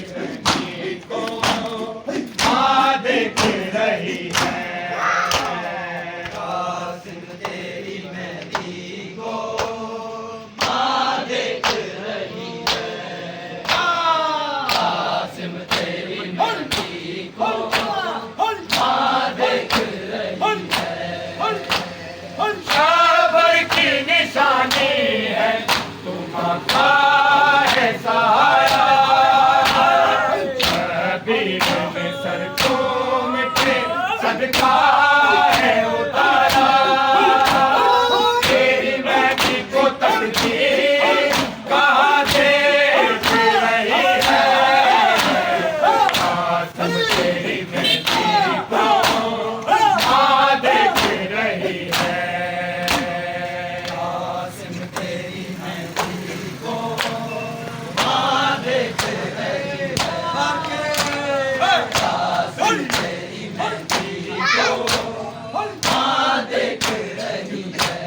मेहंदी को माँ देख रही है। कासिम तेरी मेहंदी को माँ देख रही है। कासिम तेरी मेहंदी को माँ देख रही है। शाबर की निशानी है तुम्हारा है सहारा। शबीर में सर चूम के सदका है उतारा। तेरी मेहंदी को तकदीर कहाँ देख रही है। कासिम तेरी मेहंदी को माँ देख रही है। कासिम तेरी मेहंदी को माँ देख रही है। कासिम तेरी मेहंदी को माँ देख रही है।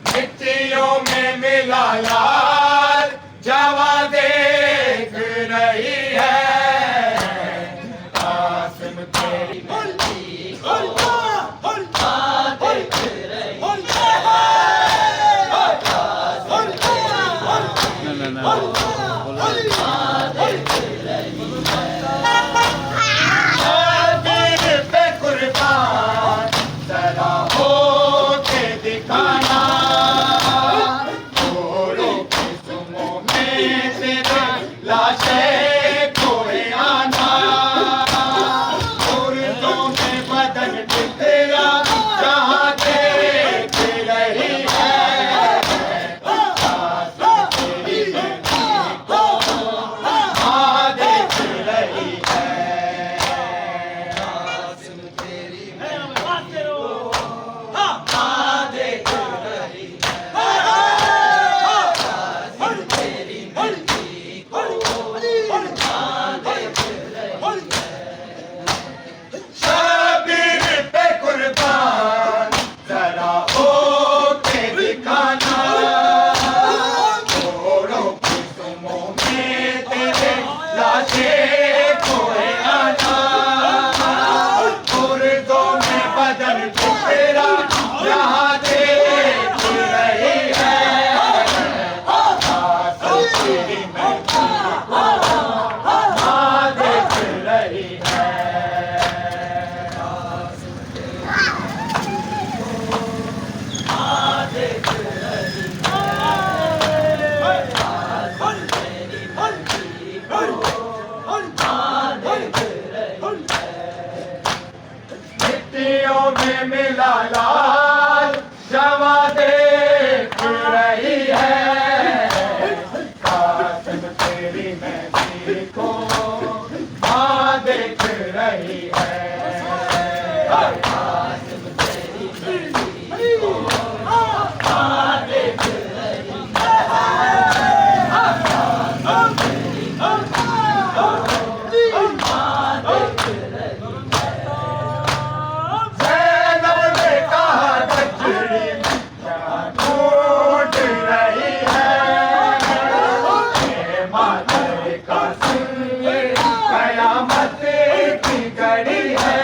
मिट्टियों में मिला लाल जवा देख रही है। कासिम तेरी मेहंदी को माँ देख रही है। कासिम तेरी मेहंदी को माँ देख रही है। शबीर पे कुर्बान जरा हो के दिखाना। छोड़ो किस्मों में तेरे लाशें कोई आना। मुर्दों में बदन तेरा जहाँ देख रही है। कासिम तेरी मेहंदी को माँ देख रही है। कासिम तेरी मेहंदी को माँ देख रही है। कासिम तेरी मेहंदी को माँ देख रही है। शबीर पे कुर्बान जरा हो के दिखाना। छोड़ो किस्मों में तेरे लाशें कोई आना। मुर्दों में बदन तेरा यहाँ देख रही है। कासिम तेरी मेहंदी को माँ देख रही है। माँ देख रही है। कासिम तेरी मेहंदी को माँ देख रही है। मिट्टियों में मिला लाल जवा देख रही है। कासिम तेरी मेहंदी को माँ देख रही है। कासिम तेरी मेहंदी को माँ देख रही है। कासिम तेरी मेहंदी को माँ देख रही है। ज़ैनब ने कहा कचरी क्या ढूंढ रही है। ये माथे का सुन ये कयामत की घड़ी है।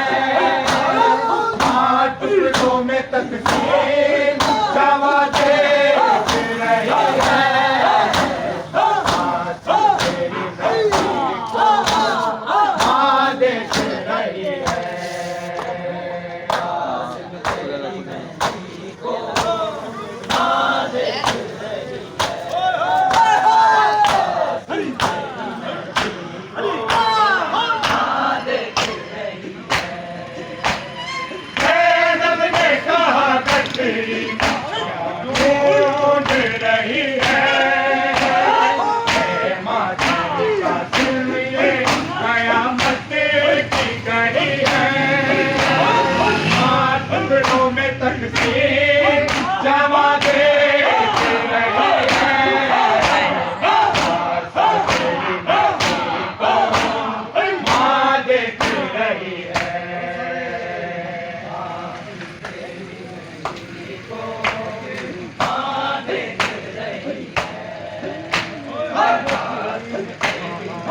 माँ टुकड़ों में तकसीम जवा देख रही है। कासिम तेरी मेहंदी को माँ देख रही है। कासिम तेरी मेहंदी को माँ देख रही है। कासिम तेरी मेहंदी को माँ देख रही है। ज़ैनब ने कहा कचरी ढूंढ रही है। ये माथे का दिल ये कयामत की घड़ी है। माँ टुकड़ों में तकसीम जवा देख रही है। कासिम तेरी मेहंदी को माँ देख रही है। माँ देख रही है।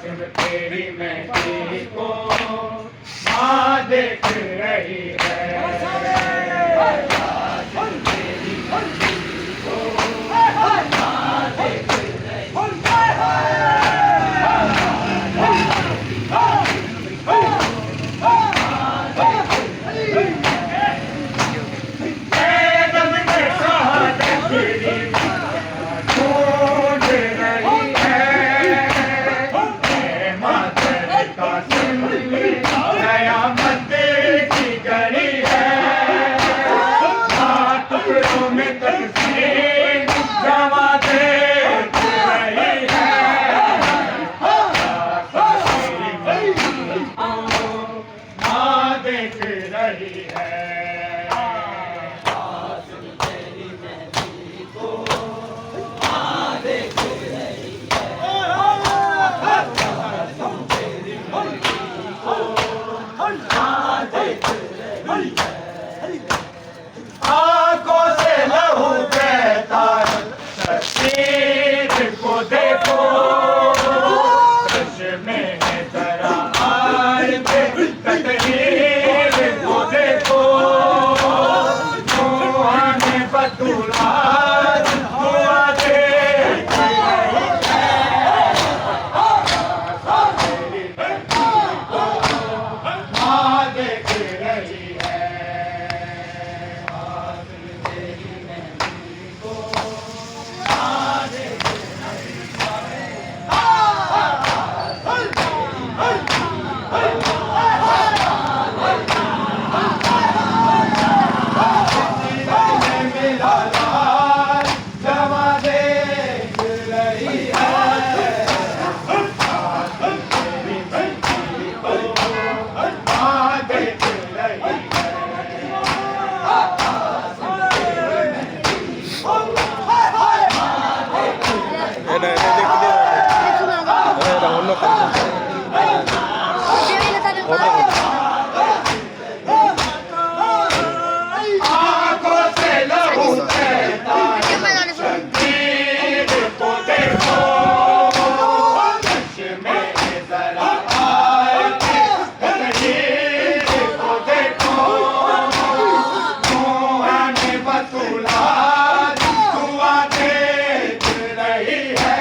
कासिम तेरी मेहंदी को माँ देख रही है। आंखों से लहू बहता तस्वीर को देखो, चश्मे में जरा आए तकदीर को देखो, मुहाने बतूला दुआ देख रही है, माँ देख रही है। आंखों से लहू बहता तस्वीर को देखो, चश्मे में जरा आए तकदीर को देखो, मुहाने बतूला दुआ देख रही है।